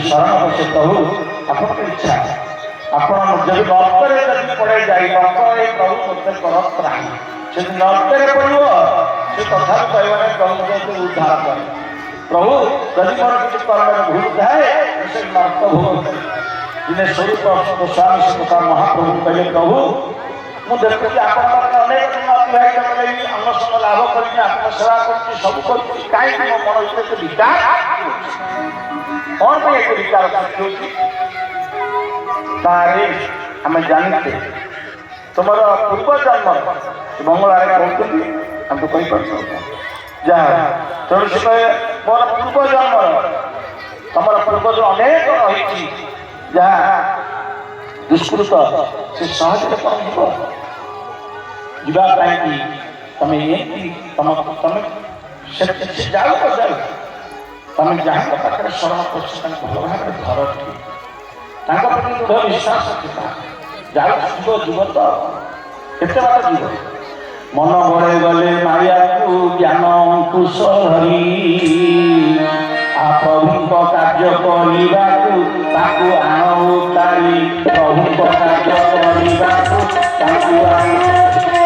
शरण पड़े प्रभु आपन इच्छा ଆପଣ ଯଦି ନର୍କରେ ଯଦି ପଡ଼େ ଯାଇ ନର୍କରେ ପ୍ରଭୁ ମୋତେ କରତ ନାହିଁ ସେ ନର୍କରେ ପଡ଼ିବ ସେ ତଥାପି କହିବ ନାହିଁ ପ୍ରଭୁ ଯଦି ଉଦ୍ଧାର କରେ ପ୍ରଭୁ ଯଦି ମୋର କିଛି କର୍ମରେ ଭୁଲ ଥାଏ ସେ ନର୍କ ଭୋଗ କରେ ଦିନେ ସ୍ୱରୂପ ସ୍ୱାମୀ ସେ କଥା ମହାପ୍ରଭୁ କହିଲେ ପ୍ରଭୁ ମୁଁ ଦେଖୁଛି ଆପଣଙ୍କର ଅନେକ ଦିନ ଅତିବାହିତ କଲେଣି ଅନଶନ ଲାଭ କରିକି ଆତ୍ମସେବା କରୁଛି ସବୁ କରୁଛି କାହିଁକି ମୋ ମନ ଭିତରେ ଏତେ ବିକାର କ'ଣ ପାଇଁ ଏତେ ବିକାର ସୃଷ୍ଟି ହେଉଛି तारे हमें जानते तुम्हारा पूर्व जन्म मंगलारे कहते हम तो कहीं कर जा तुलसी कहे मोर पूर्व जन्म तुम्हारा पूर्व जो अनेक रही जहाँ दुष्कृत से सहज पहुँचब जावाई तमें तुम तुम जाओ तो जाओ तुम जहाँ पाखे शरण कर भल भाव घर तांका प्रति दृढ़ विश्वास था जाओ जीव तो केते बात जीव मन बड़े गले माया को ज्ञान अंकुश धरी आ प्रभु कार्य करने आण उतारी प्रभु कार्य करने